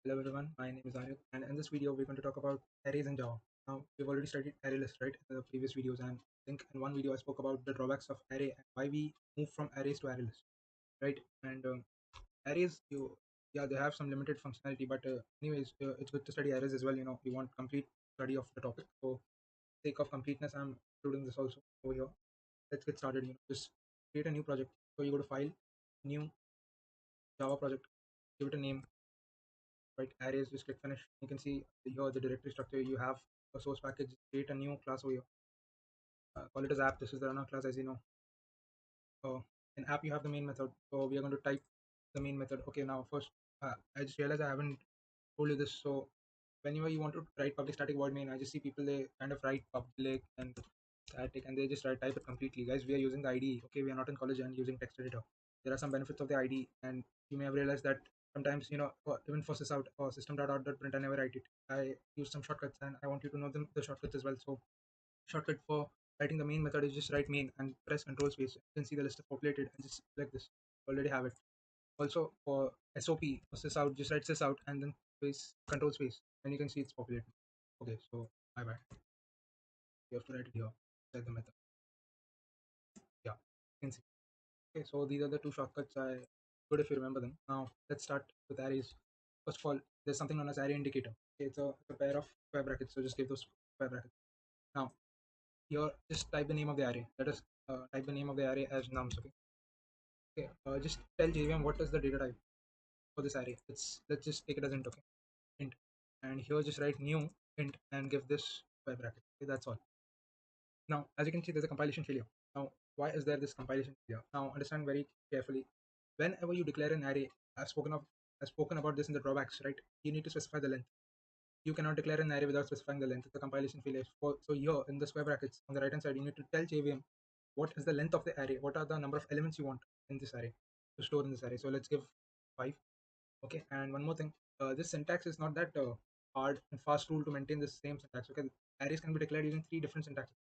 Hello everyone, my name is Arif, and in this video we're going to talk about arrays in Java. Now we've already studied array list, right, in the previous videos, and I think in one video I spoke about the drawbacks of array and why we move from arrays to array list, right? And arrays, yeah, they have some limited functionality, but anyways, it's good to study arrays as well. We want complete study of the topic. So, sake of completeness, I'm including this also over here. Let's get started. Just create a new project. So you go to File, New Java project, give it a name, right? Arrays, just click finish. You can see here the directory structure. You have a source package, create a new class over here. Call it as app. This is the runner class, as you know. In app you have the main method, so we are going to type the main method. Okay, now first, I just realized I haven't told you this. So whenever you want to write public static void main, I just see people, they kind of write public and static, and they just type it completely. Guys, we are using the IDE. Okay, we are not in college and using text editor. There are some benefits of the IDE, and you may have realized that sometimes, even for sysout or system.out.print, I never write it. I use some shortcuts, and I want you to know the shortcuts as well. So shortcut for writing the main method is just write main and press control space. You can see the list is populated and just like this. Already have it. Also for SOP or sysout, just write sysout and then space control space, and you can see it's populated. Okay, so my bad. You have to write it here. Set the method. Yeah, you can see. Okay, so these are the two shortcuts. I good if you remember them. Now let's start with arrays. First of all, there's something known as array indicator. Okay, it's a pair of square brackets. So just give those square brackets. Now here, just type the name of the array. Let us type the name of the array as nums. Okay. Just tell JVM what is the data type for this array. Let's just take it as int. Okay, int, and here just write new int and give this square bracket. Okay, that's all. Now, as you can see, there's a compilation failure. Now, why is there this compilation failure? Now, understand very carefully. Whenever you declare an array, I've spoken about this in the drawbacks, right? You need to specify the length. You cannot declare an array without specifying the length. It's a compilation failure. So here in the square brackets on the right hand side, you need to tell JVM what is the length of the array, what are the number of elements you want in this array to store in this array. So let's give 5. Okay, and one more thing, this syntax is not that hard and fast rule to maintain the same syntax. Okay, arrays can be declared using 3 different syntaxes.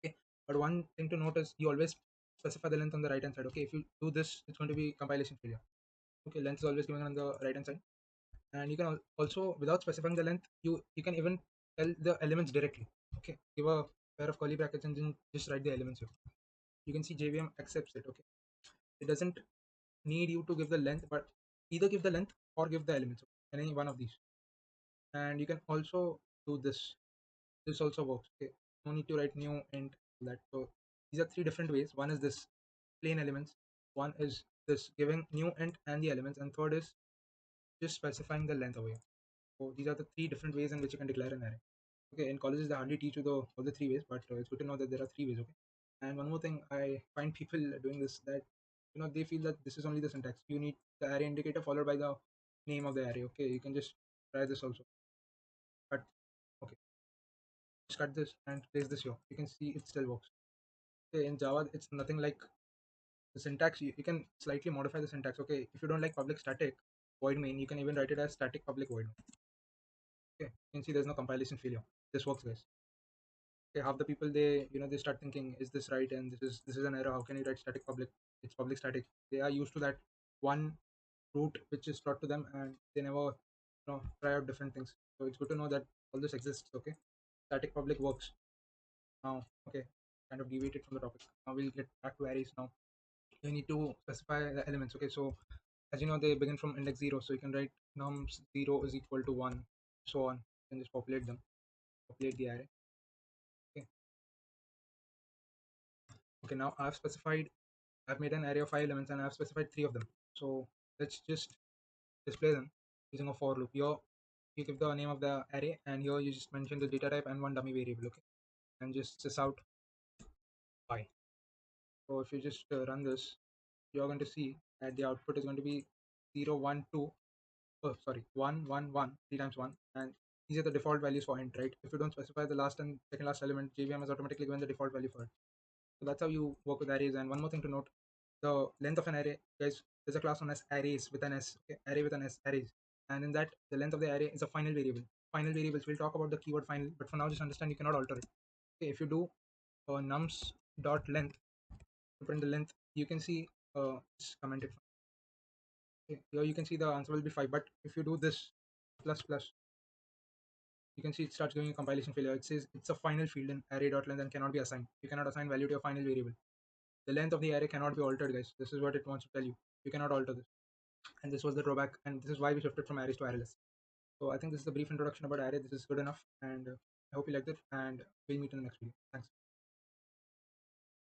Okay, but one thing to note is you always specify the length on the right hand side. Okay, if you do this, it's going to be compilation failure. Okay, length is always given on the right hand side, and you can also, without specifying the length, you can even tell the elements directly. Okay, give a pair of curly brackets and then just write the elements here. You can see JVM accepts it. Okay, it doesn't need you to give the length, but either give the length or give the elements, any one of these. And you can also do this also works. Okay, no need to write new int that. So these are 3 different ways. One is this plain elements, one is this giving new int and the elements, and third is just specifying the length away. So these are the 3 different ways in which you can declare an array. Okay, in colleges they hardly teach you all the 3 ways, but it's good to know that there are 3 ways. Okay, and one more thing, I find people doing this, that they feel that this is only the syntax. You need the array indicator followed by the name of the array. Okay, you can just try this also, but okay, just cut this and place this here. You can see it still works. Okay, in Java it's nothing like the syntax. You can slightly modify the syntax. Okay, if you don't like public static void main, you can even write it as static public void main. Okay, you can see there's no compilation failure. This works, guys. Okay, half the people, they start thinking, is this right, and this is an error. How can you write static public? It's public static. They are used to that one route which is taught to them, and they never try out different things. So it's good to know that all this exists. Okay, static public works. Now, okay, kind of deviated from the topic. Now we'll get back to arrays. Now you need to specify the elements. Okay, so as you know, they begin from index 0, so you can write nums 0 is equal to 1, so on. You can just populate them, populate the array. Okay, okay, now I've made an array of 5 elements, and I've specified 3 of them. So let's just display them using a for loop. Here you give the name of the array, and here you just mention the data type and one dummy variable. Okay, and just sys out 5. So if you just run this, you're going to see that the output is going to be 0 1 2. Oh, sorry, 1 1 1, 3 times 1, and these are the default values for int, right? If you don't specify the last and second last element, JVM is automatically given the default value for it. So that's how you work with arrays. And one more thing to note, the length of an array, guys, there's a class known as arrays with an s. Okay, array with an s, arrays, and in that the length of the array is a final variable. Final variables, we'll talk about the keyword final, but for now just understand you cannot alter it. Okay, if you do nums dot length to print the length, you can see just comment it. Okay, here you can see the answer will be 5, but if you do this, plus plus, you can see it starts giving a compilation failure. It says it's a final field in array.length and cannot be assigned. You cannot assign value to your final variable. The length of the array cannot be altered, guys. This is what it wants to tell you. You cannot alter this. And this was the drawback, and this is why we shifted from arrays to arrayless. So I think this is a brief introduction about array. This is good enough, and I hope you liked it, and we'll meet in the next video. Thanks.